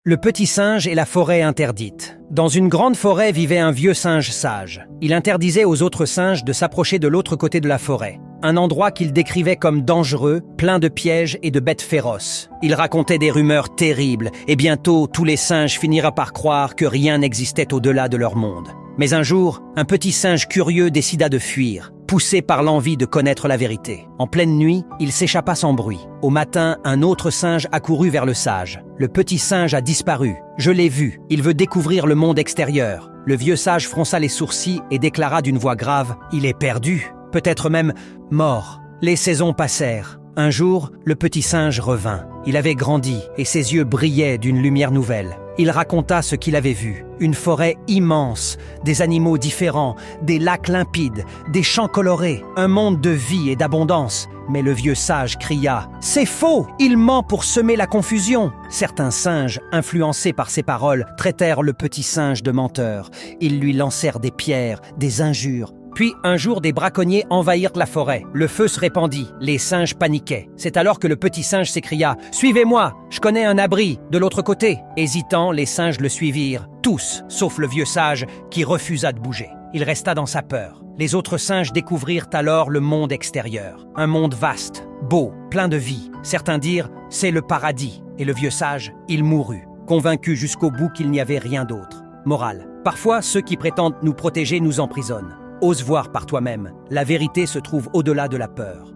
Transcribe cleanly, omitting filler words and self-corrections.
Le petit singe et la forêt interdite. Dans une grande forêt vivait un vieux singe sage. Il interdisait aux autres singes de s'approcher de l'autre côté de la forêt. Un endroit qu'il décrivait comme dangereux, plein de pièges et de bêtes féroces. Il racontait des rumeurs terribles, et bientôt tous les singes finirent par croire que rien n'existait au-delà de leur monde. Mais un jour, un petit singe curieux décida de fuir, poussé par l'envie de connaître la vérité. En pleine nuit, il s'échappa sans bruit. Au matin, un autre singe accourut vers le sage. Le petit singe a disparu. Je l'ai vu. Il veut découvrir le monde extérieur. Le vieux sage fronça les sourcils et déclara d'une voix grave « Il est perdu, peut-être même mort ». Les saisons passèrent. Un jour, le petit singe revint. Il avait grandi et ses yeux brillaient d'une lumière nouvelle. Il raconta ce qu'il avait vu. Une forêt immense, des animaux différents, des lacs limpides, des champs colorés, un monde de vie et d'abondance. Mais le vieux sage cria « C'est faux! Il ment pour semer la confusion !» Certains singes, influencés par ses paroles, traitèrent le petit singe de menteur. Ils lui lancèrent des pierres, des injures. Puis, un jour, des braconniers envahirent la forêt. Le feu se répandit. Les singes paniquaient. C'est alors que le petit singe s'écria « Suivez-moi, je connais un abri de l'autre côté !» Hésitant, les singes le suivirent. Tous, sauf le vieux sage, qui refusa de bouger. Il resta dans sa peur. Les autres singes découvrirent alors le monde extérieur. Un monde vaste, beau, plein de vie. Certains dirent « C'est le paradis !» Et le vieux sage, il mourut, convaincu jusqu'au bout qu'il n'y avait rien d'autre. Morale. Parfois, ceux qui prétendent nous protéger nous emprisonnent. Ose voir par toi-même. La vérité se trouve au-delà de la peur.